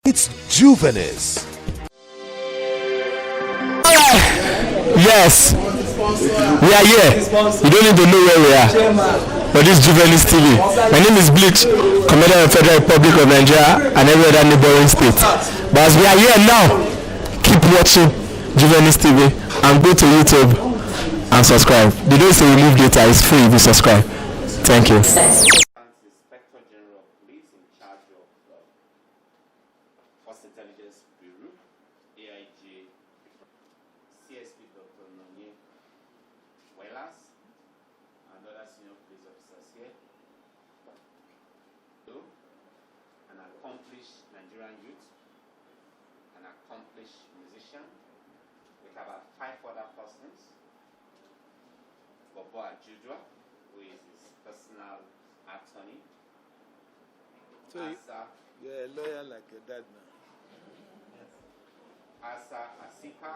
It's Juvenis. Yes, we are here. You don't need to know where we are. But this is Juvenis TV. My name is Bleach, Commander of the Federal Republic of Nigeria and every other neighboring state. But as we are here now, keep watching Juvenis TV and go to YouTube and subscribe. They don't say remove data, it's free if you subscribe. Thank you. Inspector General of Police in charge of Force Intelligence Bureau, AIG, CSP Dr. Nonye Welas, and other senior police officers here. An accomplished Nigerian youth, an accomplished musician, with about 5 other persons. Bobo Ajujwa, who is his personal attorney. So you're a lawyer like your dad now. Yes. Asa Asika.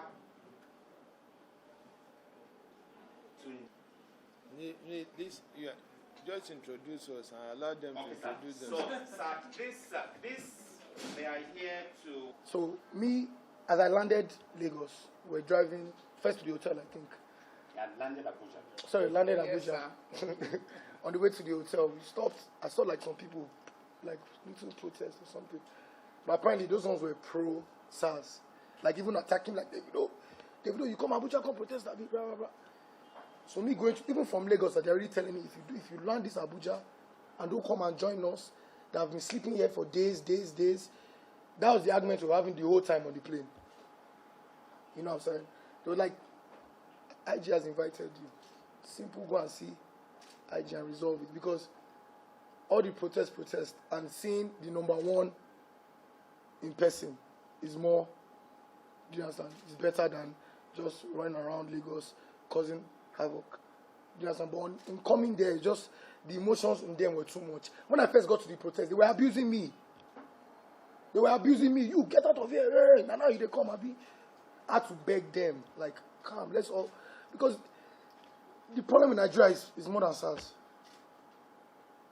This you just introduce us and allow them to introduce So, themselves. sir, this they are here to. So me, as I landed Lagos, we're driving first to the hotel, I think. They had landed Abuja. Sorry, landed Yes, Abuja. On the way to the hotel, we stopped. I saw like some people, like little protest or something. But apparently those ones were pro SARS. Like even attacking like Davido, you come Abuja, come protest that blah blah blah. So me going to, even from Lagos, they're already telling me if you land this Abuja and don't come and join us, that have been sleeping here for days. That was the argument we were having the whole time on the plane. You know what I'm saying? They were like, IG has invited you. Simple, go and see IG and resolve it. Because all the protest, and seeing the number one in person is more, do you understand? It's better than just running around Lagos causing havoc. Do you understand? But in coming there, just the emotions in them were too much. When I first got to the protest, they were abusing me. You get out of here. And now they come and I had to beg them, like, come, let's all, because the problem in Nigeria is more than SARS.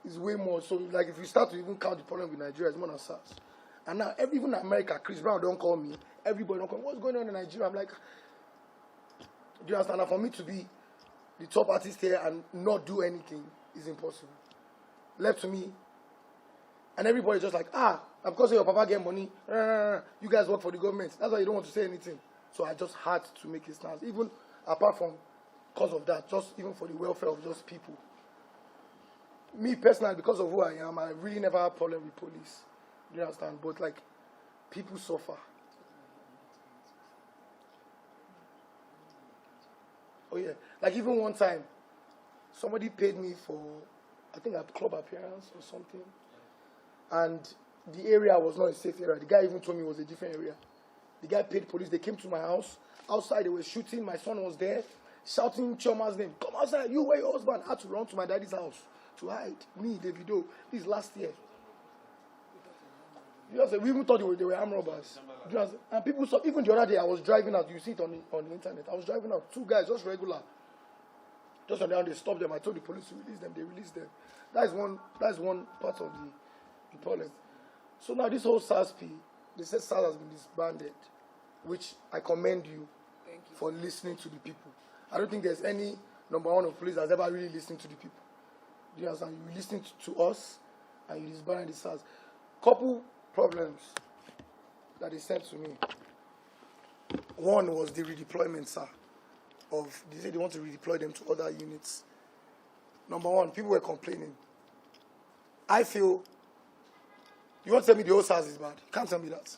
It's way more. So, like, if you start to even count the problem with Nigeria, it's more than SARS. And now, even in America, Chris Brown don't call me. Everybody don't call me. What's going on in Nigeria? I'm like, do you understand? Now, for me to be the top artist here and not do anything is impossible. Left to me. And everybody just like, because your papa get money, you guys work for the government. That's why you don't want to say anything. So I just had to make a stance. Even apart from because of that, just even for the welfare of just people. Me personally, because of who I am, I really never had a problem with police. Do you understand? But like, people suffer. Oh yeah. Like even one time, somebody paid me for, I think a club appearance or something. And the area was not a safe area. The guy even told me it was a different area. The guy paid police. They came to my house. Outside, they were shooting. My son was there, shouting Chioma's name. Come outside. You, where your husband? I had to run to my daddy's house to hide. Me, Davido. This last year. You know, we even thought they were armed robbers. You know, and people saw, even the other day, I was driving out. You see it on the internet. I was driving out. 2 guys, just regular. Just on the ground, they stopped them. I told the police to release them. They released them. That is one part of the problem. So now this whole SARS they said SARS has been disbanded, which I commend you for listening to the people. I don't think there's any number one of police that's ever really listened to the people. Do you understand? You listened to us and you disbanded the SARS. Couple problems that they sent to me. One was the redeployment, sir. They said they want to redeploy them to other units. Number one, people were complaining. I feel, you want to tell me the whole SARS is bad? You can't tell me that.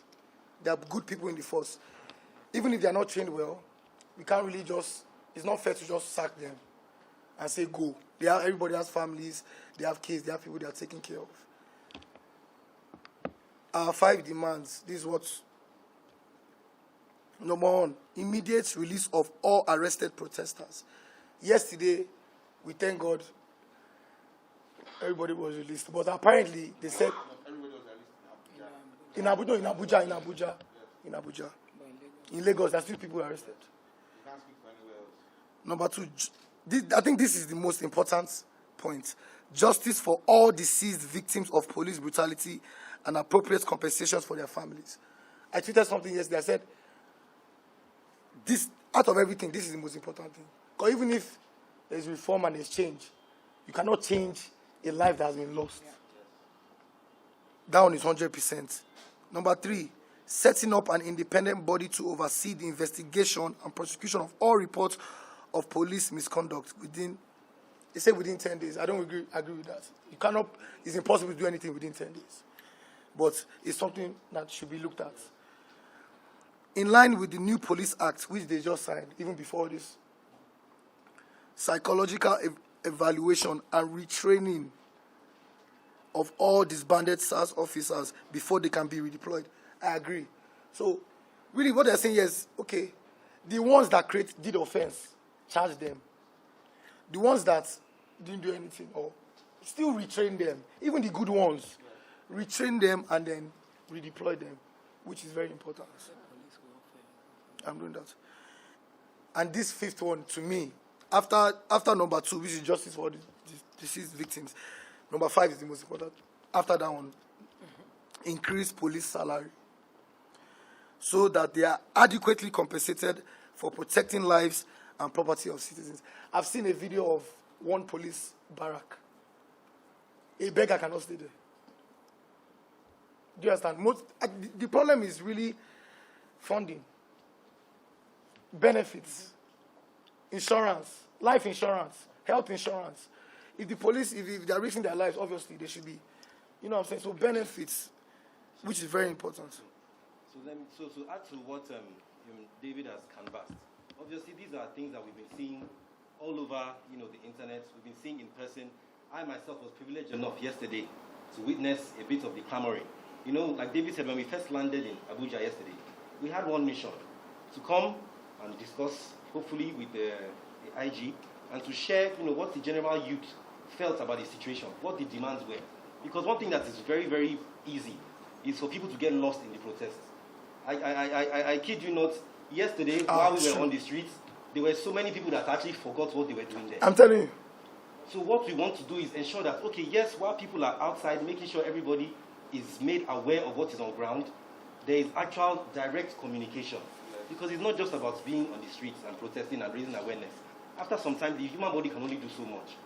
There are good people in the force. Even if they are not trained well, we can't really just, it's not fair to just sack them and say go. Everybody has families, they have kids, they have people they are taking care of. Our 5 demands, this is what. Number one, immediate release of all arrested protesters. Yesterday, we thank God, everybody was released. But apparently, they said in Abuja. In Lagos, there are still people arrested. Number two, I think this is the most important point. Justice for all deceased victims of police brutality and appropriate compensations for their families. I tweeted something yesterday. I said, this, out of everything, this is the most important thing. Because even if there's reform and there's change, you cannot change a life that has been lost. That one is 100%. Number 3, setting up an independent body to oversee the investigation and prosecution of all reports of police misconduct within, they say within 10 days. I don't agree with that. You cannot, it's impossible to do anything within 10 days. But it's something that should be looked at. In line with the new Police Act, which they just signed, even before this, psychological evaluation and retraining of all disbanded SARS officers before they can be redeployed. I agree. So, really what they're saying is, okay, the ones that did offense, charge them. The ones that didn't do anything, or still retrain them, even the good ones, retrain them and then redeploy them, which is very important. I'm doing that. And this 5th one, to me, after number 2, which is justice for the deceased victims, number 5 is the most important. After that one, increase police salary so that they are adequately compensated for protecting lives and property of citizens. I've seen a video of one police barrack. A beggar cannot stay there. Do you understand? The problem is really funding, benefits, insurance, life insurance, health insurance. If the police, if they are risking their lives, obviously they should be, you know what I'm saying? So benefits, which is very important. So to add to what David has canvassed, obviously these are things that we've been seeing all over, the internet. We've been seeing in person. I myself was privileged enough yesterday to witness a bit of the clamoring. Like David said, when we first landed in Abuja yesterday, we had one mission: to come and discuss, hopefully with the IG, and to share, what the general youth felt about the situation, what the demands were. Because one thing that is very, very easy is for people to get lost in the protests. I kid you not, yesterday, while we were on the streets, there were so many people that actually forgot what they were doing there. I'm telling you. So what we want to do is ensure that, okay, yes, while people are outside, making sure everybody is made aware of what is on ground, there is actual direct communication. Because it's not just about being on the streets and protesting and raising awareness. After some time, the human body can only do so much.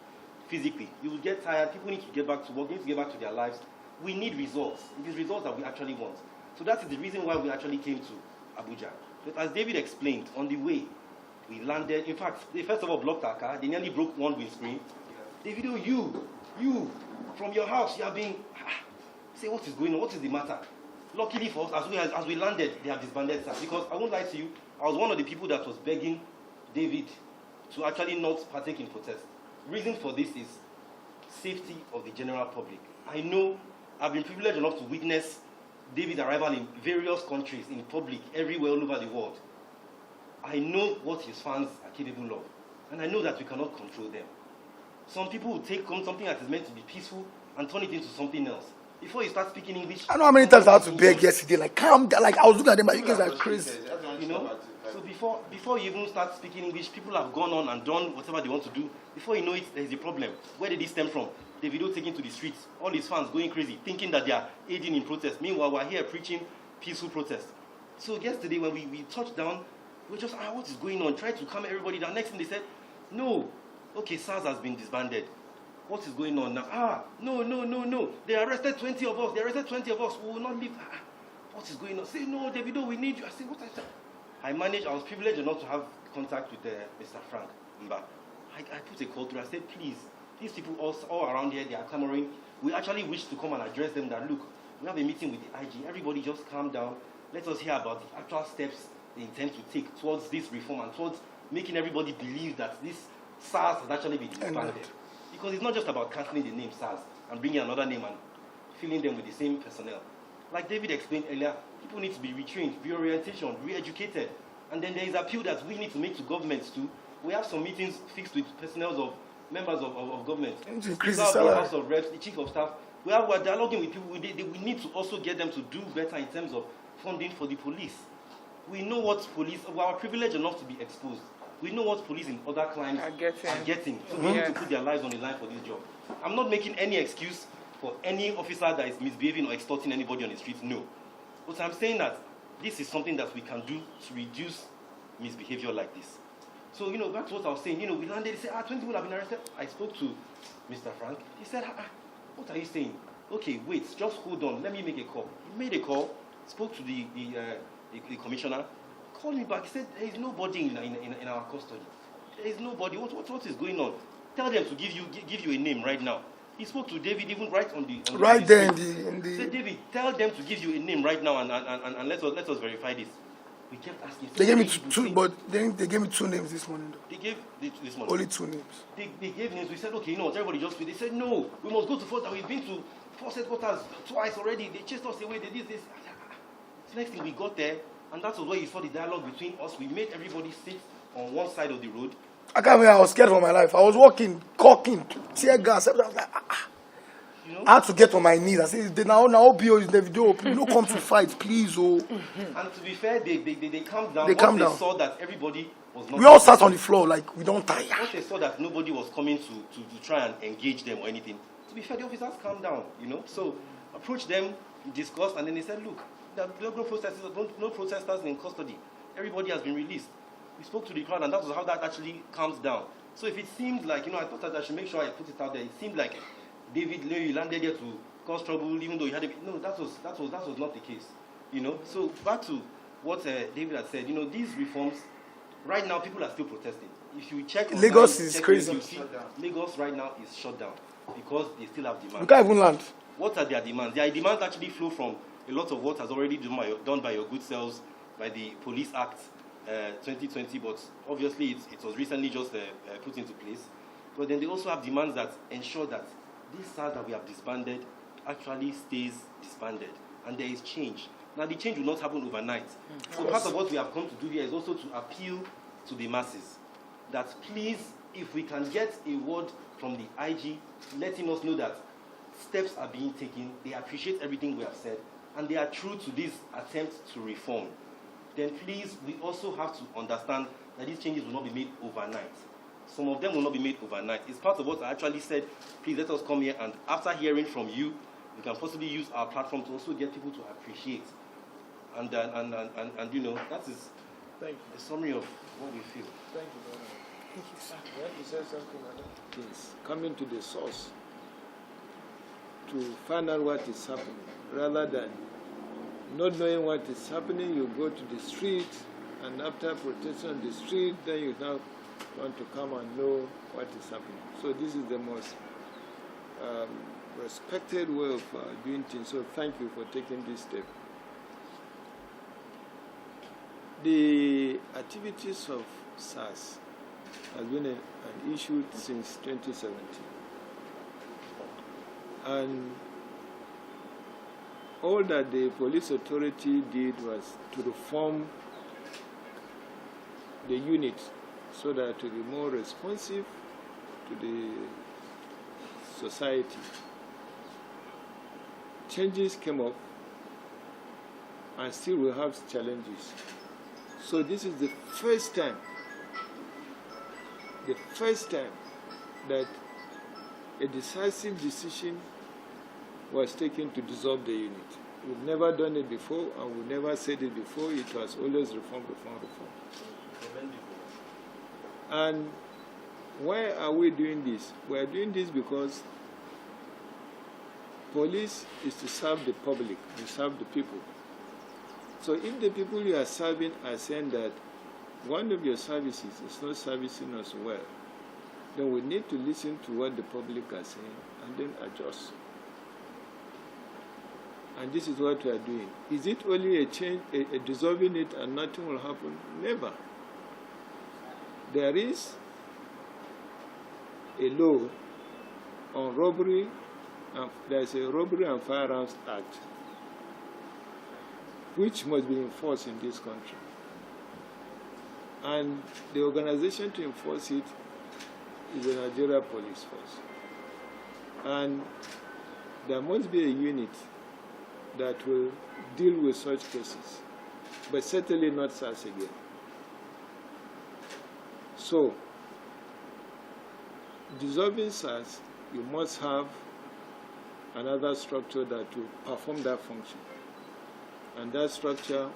Physically, you will get tired, people need to get back to work, need to get back to their lives. We need results. It is results that we actually want. So that is the reason why we actually came to Abuja. But as David explained, on the way, we landed. In fact, they first of all blocked our car. They nearly broke one windscreen. Davido, you, from your house, you have been... Say, what is going on? What is the matter? Luckily for us, as we landed, they have disbanded SARS. Because I won't lie to you, I was one of the people that was begging David to actually not partake in protest. Reason for this is safety of the general public. I know I've been privileged enough to witness David's arrival in various countries, in public, everywhere, all over the world. I know what his fans are capable of. And I know that we cannot control them. Some people will take something that is meant to be peaceful and turn it into something else. Before you start speaking English... I know how many times I had to beg yesterday, like, calm down, like, I was looking at them, like, you guys are crazy. So before you even start speaking English, people have gone on and done whatever they want to do. Before you know it, there's a problem. Where did this stem from? Davido taken to the streets, all his fans going crazy, thinking that they are aiding in protest. Meanwhile, we're here preaching peaceful protest. So yesterday, when we touched down, we just, what is going on? Tried to calm everybody down. Next thing they said, no. Okay, SARS has been disbanded. What is going on now? No. They arrested 20 of us. We will not leave. What is going on? Say, no, Davido, we need you. I said, what I said? I was privileged enough to have contact with Mr. Frank Mba. I put a call through. I said, please, these people all around here, they are clamoring. We actually wish to come and address them that, look, we have a meeting with the IG. Everybody just calm down. Let us hear about the actual steps they intend to take towards this reform and towards making everybody believe that this SARS has actually been disbanded. Because it's not just about cancelling the name SARS and bringing another name and filling them with the same personnel. Like David explained earlier, people need to be retrained, reorientation, re-educated. And then there is appeal that we need to make to governments too. We have some meetings fixed with personnel of members of government. Increase the salary. The House of Reps, the Chief of Staff. We are dialoguing with people. We need to also get them to do better in terms of funding for the police. We know what police, we are privileged enough to be exposed. We know what police in other climes are getting. So we need to put their lives on the line for this job. I'm not making any excuse for any officer that is misbehaving or extorting anybody on the streets, no. But I'm saying that this is something that we can do to reduce misbehavior like this. So, back to what I was saying, we landed, they said, 20 people have been arrested. I spoke to Mr. Frank. He said, what are you saying? Okay, wait, just hold on. Let me make a call. He made a call, spoke to the commissioner, called me back. He said, there is nobody in our custody. There is nobody. What is going on? Tell them to give you a name right now. He spoke to David even right on the right there in the. He said, David, tell them to give you a name right now and let us verify this. We kept asking. They gave me two, but they gave me 2 names this morning. Though. They gave this morning. Only 2 names. They gave names. We said, okay, everybody just. They said, no, we must go to Fort. We've been to Force headquarters twice already. They chased us away. They did this. The next thing we got there, and that was where you saw the dialogue between us. We made everybody sit on one side of the road. I can't believe I was scared for my life. I was walking, caulking, tear gas. I was like, I had to get on my knees. I said, now BO is Davido. Please don't come to fight, please. Oh. And to be fair, they calmed down. They calmed down. They saw that everybody was not. We all sat on the floor like we don't tire. Once they saw that nobody was coming to try and engage them or anything, to be fair, the officers calmed down, So approached them, discussed, and then they said, look, there are no protesters in custody. Everybody has been released. We spoke to the crowd, and that was how that actually calms down. So if it seemed like, I thought that I should make sure I put it out there. It seemed like David Leary landed there to cause trouble, even though he had no, that was not the case. So back to what David had said. These reforms, right now people are still protesting. If you check Lagos is crazy. You see, Lagos right now is shut down because they still have demands. We can't even land. What are their demands? Their demands actually flow from a lot of what has already been done by your good selves, by the Police Act 2020, but obviously it was recently just put into place. But then they also have demands that ensure that this SARS that we have disbanded actually stays disbanded, and there is change. Now the change will not happen overnight. So part of what we have come to do here is also to appeal to the masses that please, if we can get a word from the IG letting us know that steps are being taken, they appreciate everything we have said, and they are true to this attempt to reform, then please, we also have to understand that these changes will not be made overnight. Some of them will not be made overnight. It's part of what I actually said, please let us come here, and after hearing from you, we can possibly use our platform to also get people to appreciate. And that is a summary of what we feel. Thank you very much. Thank you, sir. You have to say something like that. Yes. Coming to the source to find out what is happening, rather than not knowing what is happening, you go to the street, and after protesting on the street, then you now want to come and know what is happening. So this is the most respected way of doing things. So thank you for taking this step. The activities of SARS has been an issue since 2017. And all that the police authority did was to reform the unit so that to be more responsive to the society. Changes came up, and still we have challenges. So this is the first time that a decisive decision was taken to dissolve the unit. We've never done it before, and we never said it before. It was always reform. And why are we doing this? We are doing this because police is to serve the public, to serve the people. So if the people you are serving are saying that one of your services is not servicing us well, then we need to listen to what the public are saying and then adjust. And this is what we are doing. Is it only a change, a dissolving it and nothing will happen? Never. There is a law on robbery, there is a Robbery and Firearms Act, which must be enforced in this country. And the organization to enforce it is the Nigerian Police Force. And there must be a unit that will deal with such cases, but certainly not SARS again. So, dissolving SARS, you must have another structure that will perform that function. And that structure,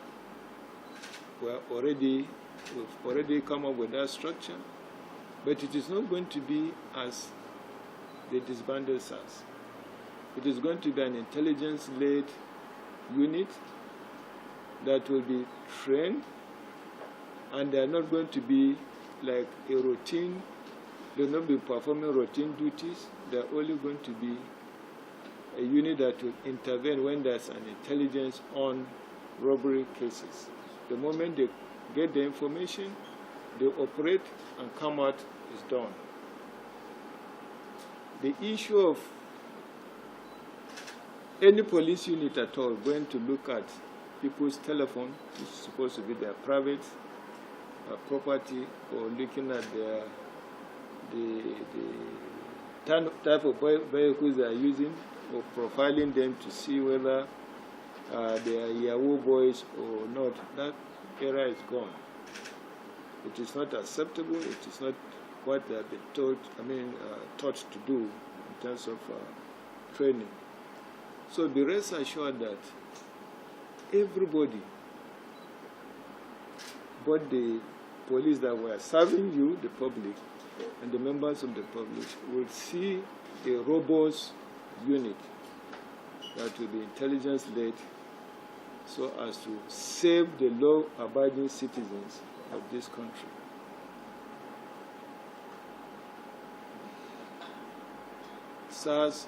we've already come up with that structure, but it is not going to be as the disbanded SARS. It is going to be an intelligence-led unit that will be trained, and they are not going to be like a routine, they will not be performing routine duties. They are only going to be a unit that will intervene when there's an intelligence on robbery cases. The moment they get the information, they operate and come out is done. The issue of any police unit at all going to look at people's telephone, which is supposed to be their private property, or looking at the type of vehicles they are using, or profiling them to see whether they are Yahoo boys or not, that era is gone. It is not acceptable. It is not what they have been taught to do in terms of training. So be rest assured that everybody, both the police that were serving you, the public, and the members of the public, will see a robust unit that will be intelligence-led so as to save the law-abiding citizens of this country. SARS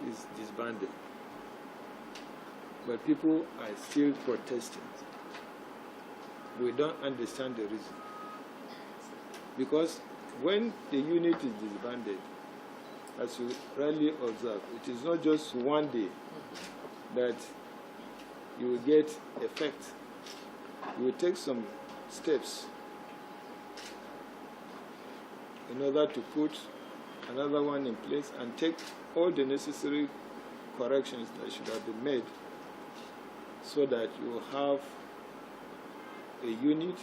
is disbanded, but people are still protesting. We don't understand the reason. Because when the unit is disbanded, as you rightly observe, it is not just one day that you will get effect. You will take some steps in order to put another one in place and take all the necessary corrections that should have been made so that you will have a unit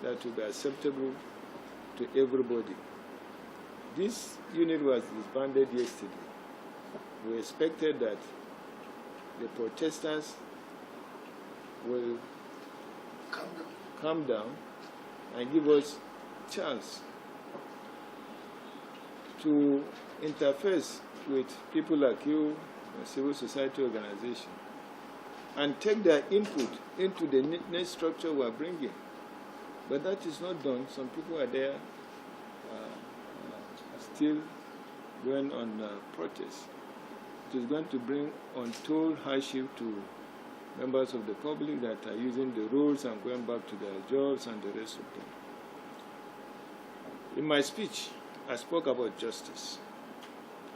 that will be acceptable to everybody. This unit was disbanded yesterday. We expected that the protesters will calm down and give us chance to interface with people like you, civil society organization, and take their input into the next structure we are bringing. But that is not done. Some people are there still going on protest. It is going to bring untold hardship to members of the public that are using the roads and going back to their jobs and the rest of them. In my speech, I spoke about justice.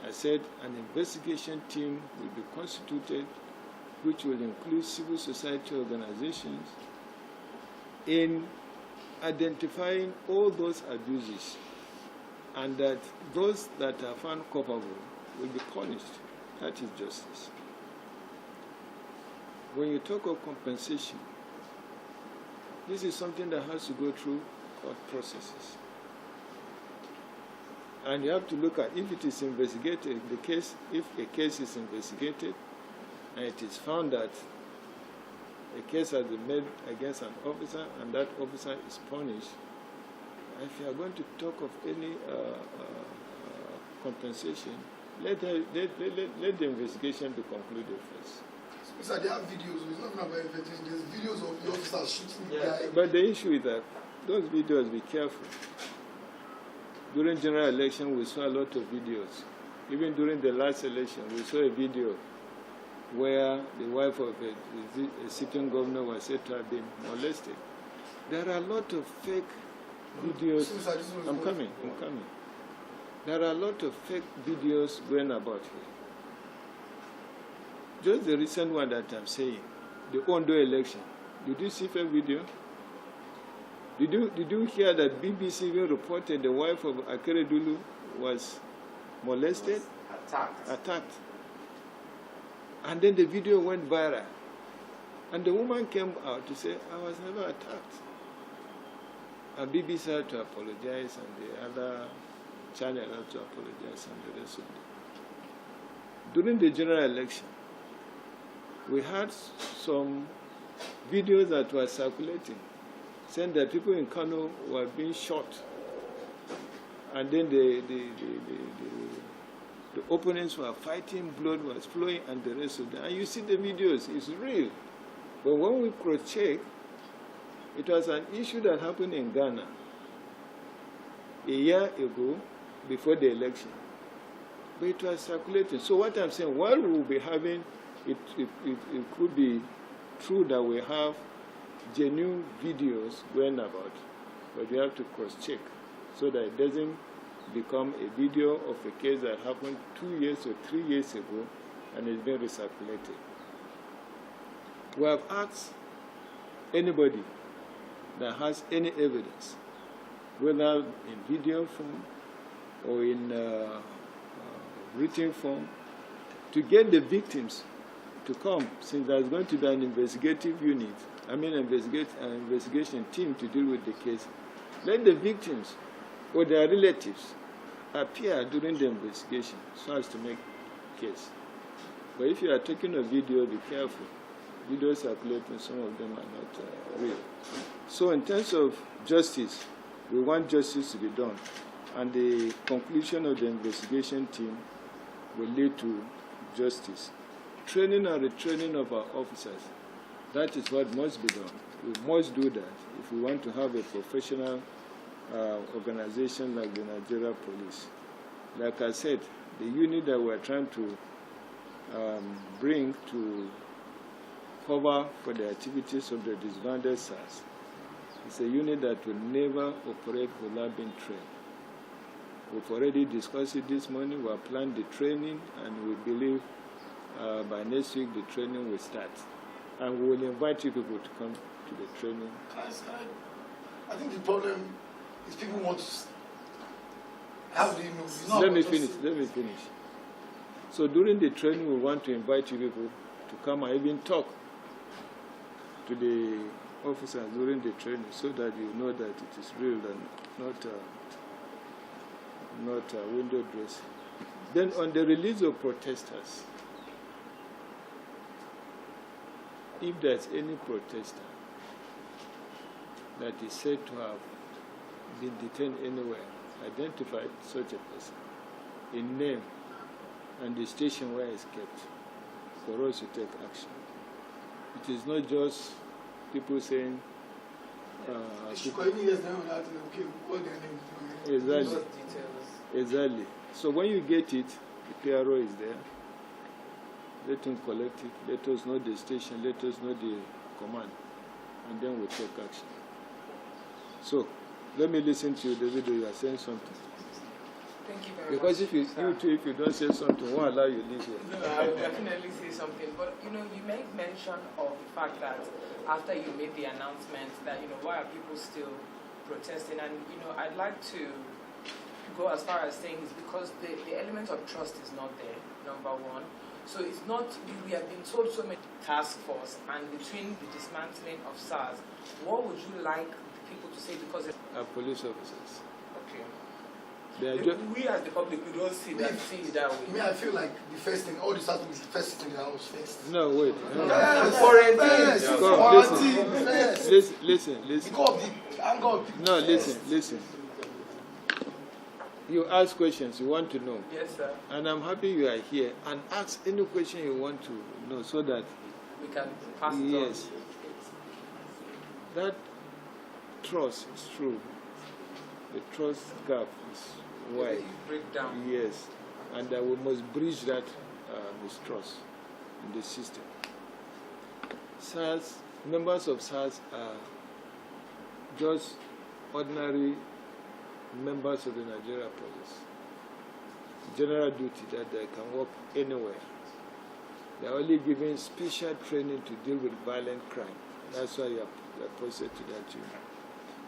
I said an investigation team will be constituted which will include civil society organizations in identifying all those abuses, and that those that are found culpable will be punished. That is justice. When you talk of compensation, this is something that has to go through court processes. And you have to look at if it is investigated, the case, if a case is investigated and it is found that a case has been made against an officer and that officer is punished, if you are going to talk of any compensation, let the investigation be concluded first. So they have videos. It's not about investigation. There's videos of the officers shooting the guy. But the issue is that those videos, be careful. During general election, we saw a lot of videos. Even during the last election, we saw a video where the wife of a sitting governor was said to have been molested. There are a lot of fake videos. I'm coming. There are a lot of fake videos going about here. Just the recent one that I'm saying, the Ondo election. Did you see fake video? Did you hear that BBC even reported the wife of Akeredolu was molested? Attacked. And then the video went viral. And the woman came out to say, I was never attacked. And BBC had to apologize, and the other channel had to apologize, and the rest of them. during the general election, we had some videos that were circulating, saying that people in Kano were being shot, and then the opponents were fighting, blood was flowing, and the rest of them. And you see the videos, it's real. But when we cross-check, it was an issue that happened in Ghana a year ago, before the election. But it was circulating. So what I'm saying, while we will be having, it could be true that we have genuine videos going about, but we have to cross-check so that it doesn't become a video of a case that happened 2 years or 3 years ago and it's been recirculated. We have asked anybody that has any evidence, whether in video form or in written form, to get the victims to come, since there's going to be an investigative unit, an investigation team to deal with the case. Let the victims or their relatives appear during the investigation so as to make case. But if you are taking a video, be careful. Videos circulating, some of them are not real. So in terms of justice, we want justice to be done. And the conclusion of the investigation team will lead to justice. Training and retraining of our officers, that is what must be done. We must do that if we want to have a professional organization like the Nigeria Police. Like I said, the unit that we're trying to bring to cover for the activities of the disbanded SARS is a unit that will never operate without being trained. We've already discussed it this morning. We have planned the training, and we believe by next week the training will start. And we will invite you people to come to the training. I think the problem is people want to. How do you know? Let me finish. So during the training, we want to invite you people to come and even talk to the officers during the training, so that you know that it is real and not window dressing. Then on the release of protesters, if there's any protester that is said to have been detained anywhere, identify such a person in name and the station where it's kept for us to take action. It is not just people saying Exactly. So when you get it, the PRO is there. Let him collect it. Let us know the station. Let us know the command. And then we'll take action. So, let me listen to you, Davido. You are saying something. Thank you very because much. Because if you don't say something, won't allow you to leave here. No, I will definitely say something. But, you made mention of the fact that after you made the announcement that, why are people still protesting? And, I'd like to go as far as saying it's because the element of trust is not there, number one. So it's not, we have been told so many task force, and between the dismantling of SARS, what would you like people to say? Because our police officers. Okay. We as the public, we don't see that way. I feel like the first thing, all this has to be the first thing in the house first. No, wait. Listen. Because the anger of people. No, listen. You ask questions you want to know. Yes, sir. And I'm happy you are here. And ask any question you want to know so that we can pass it on. Yes. That trust is true. The trust gap is wide. Break down. Yes. And we must bridge that mistrust in the system. SARS, members of SARS are just ordinary members of the Nigerian police. General duty that they can work anywhere. They are only given special training to deal with violent crime. That's why you are posted to that unit.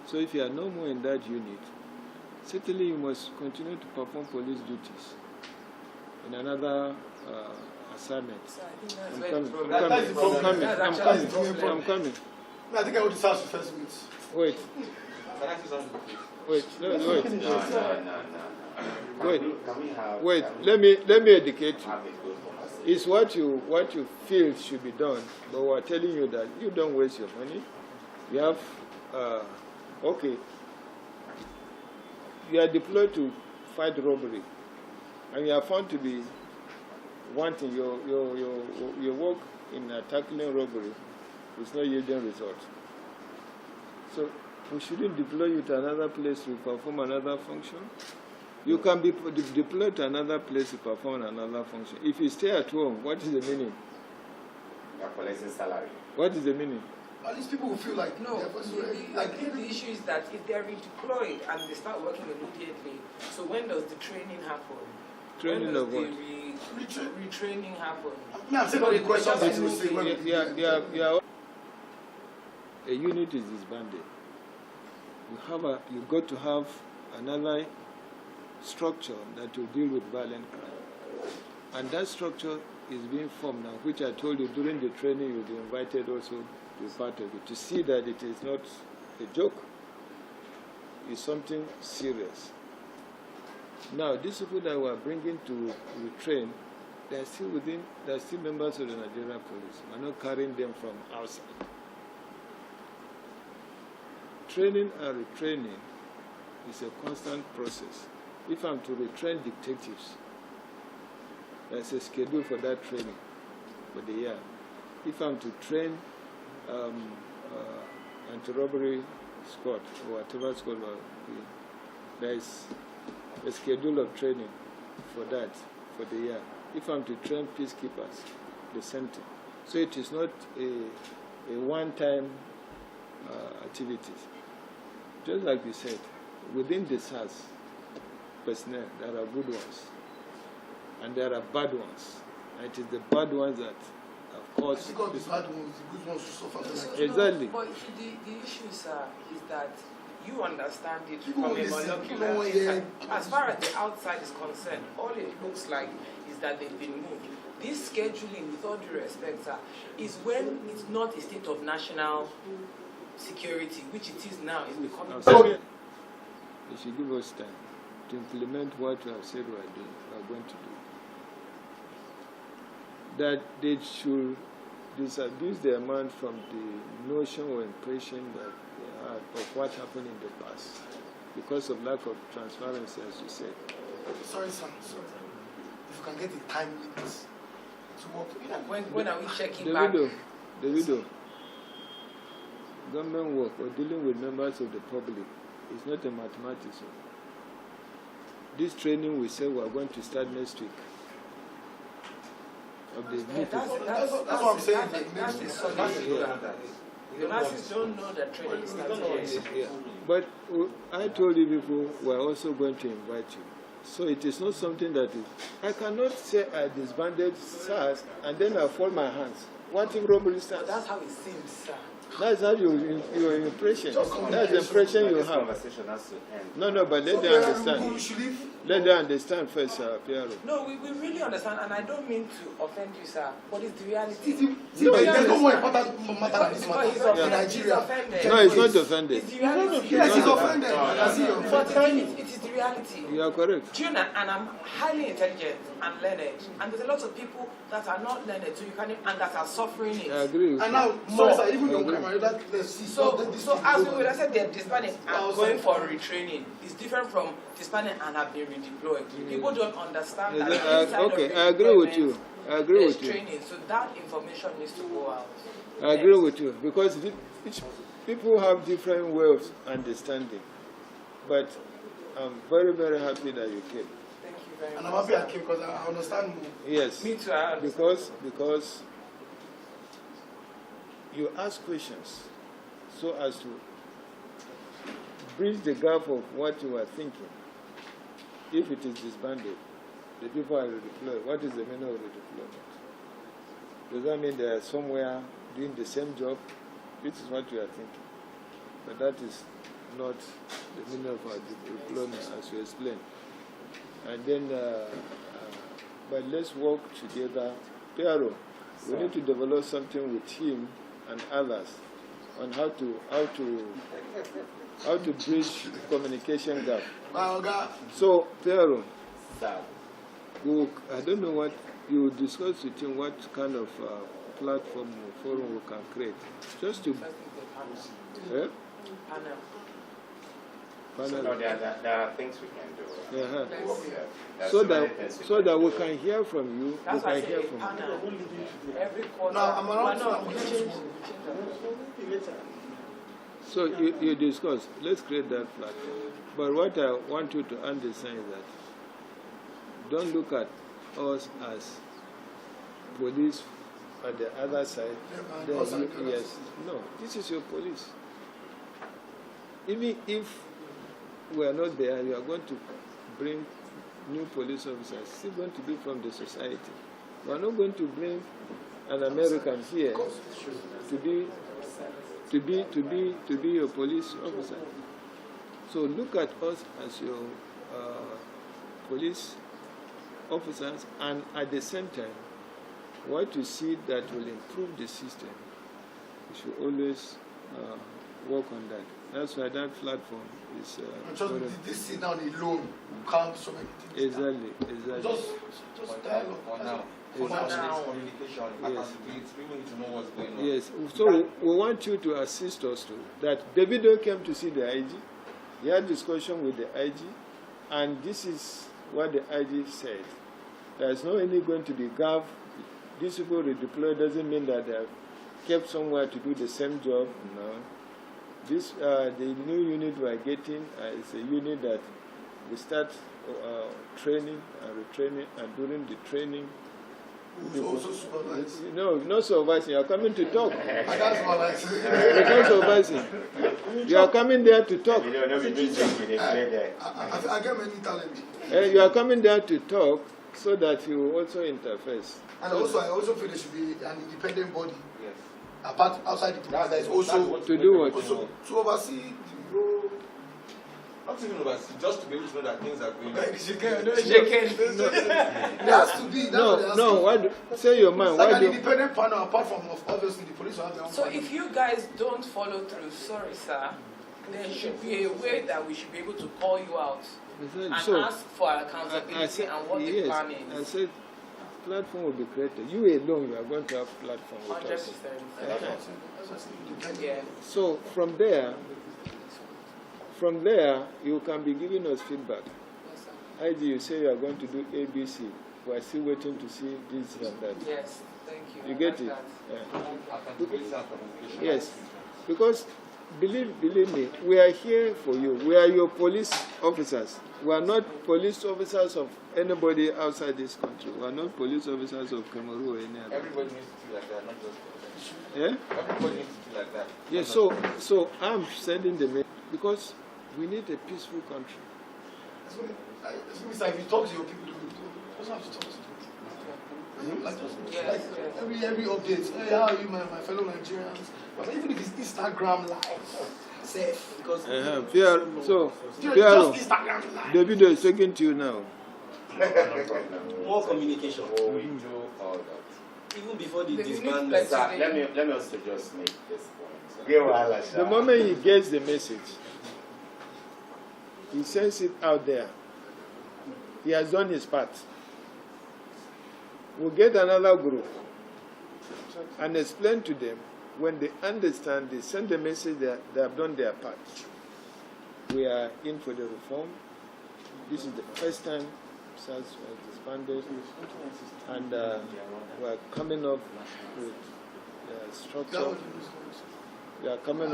So if you are no more in that unit, certainly you must continue to perform police duties in another assignment. So I think I'm coming. I think I would start the first week. Wait. No. Wait. Let me educate you. It's what you feel should be done, but we're telling you that you don't waste your money. You have, okay, you are deployed to fight robbery, and you are found to be wanting your work in tackling robbery is not yielding results. So we shouldn't deploy you to another place to perform another function. You can be deployed to another place to perform another function. If you stay at home, what is the meaning? You are collecting salary. What is the meaning? At least people will feel like No, they're I think the issue is that if they're deployed and they start working immediately, so when does the training happen? Training of what? Retraining happen? I'm saying all the questions that you say when a unit is disbanded. You got to have another structure that will deal with violent crime. And that structure is being formed now, which I told you during the training you'll be invited also to be part of it, to see that it is not a joke. It's something serious. Now, these people that we are bringing to retrain, they are still members of the Nigerian police. We are not carrying them from outside. Training and retraining is a constant process. If I'm to retrain detectives, there's a schedule for that training for the year. If I'm to train anti-robbery squad or whatever squad, there is a schedule of training for that for the year. If I'm to train peacekeepers, the same thing. So it is not a one-time activities. Just like we said, within the SARS personnel, there are good ones and there are bad ones. And it is the bad ones that, of course, because the bad ones, the good ones will suffer. Exactly. But the issue, sir, is that you understand it People from a listen, molecular. As far as the outside is concerned, all it looks like is that they've been moved. This scheduling, with all due respect, sir, is when it's not a state of national security, which it is now, is becoming. They should give us time to implement what we have said we are going to do. That they should disabuse their mind from the notion or impression that they had of what happened in the past because of lack of transparency, as you said. Sorry, sir. Sorry. If you can get a time limit to work. When are we checking back? Davido, government work or dealing with members of the public is not a mathematics. This training we say we are going to start next week. Of the That's what I'm saying. The masses don't know that training is starting. Yeah. But I told you people we are also going to invite you. So it is not something that is. I cannot say I disbanded SARS and then I fold my hands. What if robbery starts? That's how it seems, sir. That's not your impression. That's the impression you have. Conversation has to end. No, but let them understand. Let them understand first, Piero. No, we really understand, and I don't mean to offend you, sir, but it's the reality. There's no more important matter than this matter in Nigeria. No, it's not offended. It's the reality. Yes, he's offended. But it is the reality. You are correct. Do you know, and I'm highly intelligent and learned, and there's a lot of people that are not learned, so you can, and that are suffering it. I agree with And you. now, sorry, sir, even your grandma, let's see. So as we would have said, they're disbanding and going for retraining. It's different from disbanding and have been redeployed. People don't understand that. Okay, I agree with you. I agree with you. Training, so that information needs to go out. I agree with you because each people have different ways of understanding. But I'm very, very happy that you came. Thank you very much. And I'm happy I came because I understand more. Yes. Me too. I understand. Because you ask questions so as to bridge the gap of what you are thinking. If it is disbanded, the people are redeployed. What is the meaning of redeployment? Does that mean they are somewhere doing the same job? This is what you are thinking. But that is not the meaning of our deployment, as you explained. And then, but let's work together. Piero, we need to develop something with him and others on how to bridge communication gap. So, Piero, I don't know what you discuss with him what kind of platform or forum we can create. Just to... Panel. Panel. No, there are things we can do. Uh-huh. There's So many that things we so can that do. we can hear from you. That's We why I can say hear a from you. panel. Every quarter. No, I'm around. No, we change. So you discuss. Let's create that platform. But what I want you to understand is that don't look at us as police on the other side. Yes. No, this is your police. Even if we are not there, you are going to bring new police officers, still going to be from the society. We are not going to bring an American here to be your police officer. So look at us as your police officers, and at the same time, what you see that will improve the system, you should always work on that. That's why that platform is... just this sit down alone can't so many things. Exactly. Just dialogue. For now. For now. Communication, accountability, we need to know what's going on. Yes, so we want you to assist us too. That Davido came to see the IG, he had discussion with the IG, and this is what the IG said. There's no any going to be gap. These people redeploy doesn't mean that they are kept somewhere to do the same job. No. This the new unit we are getting is a unit that we start training and retraining, and during the training, Also supervise. no, not supervising. You are coming to talk. I can't supervise. You're not supervising. You are coming there to talk. You don't know, we do things with the there. I get many talent. You are coming there to talk so that you also interface. And also, I also feel there should be an independent body. Yes. Apart outside the police, that is also To do what? also to oversee the whole. Not even oversee, just to be able to know that things are going on. Like, Shaking. There has to be. That's what there has to be. Why say your mind. Like Why an do independent panel, apart from obviously the police will have their own So panel. if you guys don't follow through, sorry sir, there should be a way that we should be able to call you out and ask for accountability and what the plan is. I said platform will be created. You alone, you are going to have platform with 100%. us. Yeah. So from there, you can be giving us feedback. Yes, sir. IG, you say you are going to do ABC. We are still waiting to see this and that. Yes, thank you. You I get like it? that. Yeah. Accountability and communication. Yes, because believe me, we are here for you. We are your police officers. We are not police officers of anybody outside this country. We are not police officers of Cameroon or any other. Everybody needs to feel like that, not just police. Yeah? Everybody needs to feel like that. Yes, so I'm sending the message because we need a peaceful country. If you talk to your people, you also have to talk to them. Like, Yes, every update. Hey, how are you, my fellow Nigerians? But even if it's Instagram live, safe because just Instagram live. Davido is talking to you now. More communication. Oh, we do all that. Even before the The disbandment. unit Sir, let me also just make this point. The moment he gets the message, he sends it out there. He has done his part. We'll get another group and explain to them. When they understand, they send the message that they have done their part. We are in for the reform. This is the first time SARS was disbanded, and we are coming up with structure. We are coming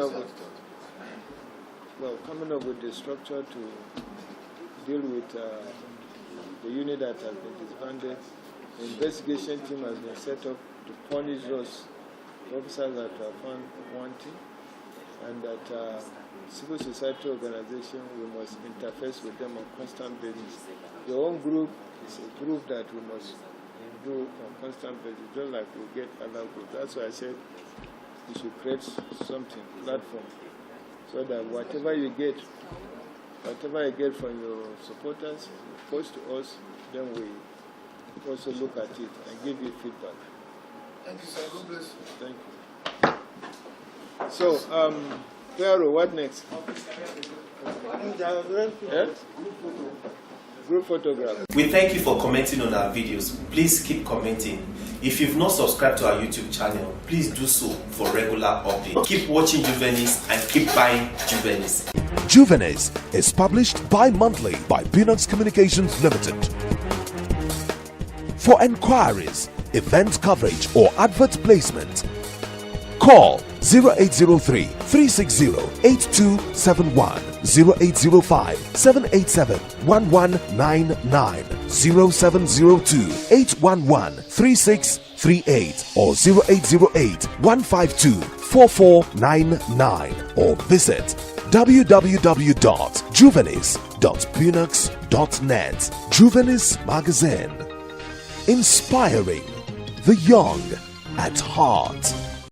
up with the structure to deal with the unit that has been disbanded. The investigation team has been set up to punish those officers that are found wanting, and that civil society organization, we must interface with them on constant basis. Your own group is a group that we must do on constant basis, just like we get other groups. That's why I said you should create something, platform, so that whatever you get from your supporters, you post to us, then we also look at it and give you feedback. Thank you, sir. God bless you. Thank you. So, Pharaoh, what next? Yeah? Group photograph. We thank you for commenting on our videos. Please keep commenting. If you've not subscribed to our YouTube channel, please do so for regular updates. Keep watching Juvenis and keep buying Juvenis. Juvenis is published bi-monthly by Peanuts Communications Limited. For enquiries, event coverage or advert placement, call 0803 360 8271, 0805 787 1199, 0702 811 3638, or 0808 152 4499, or visit www.juvenis.punux.net. Juvenis Magazine, inspiring the young at heart.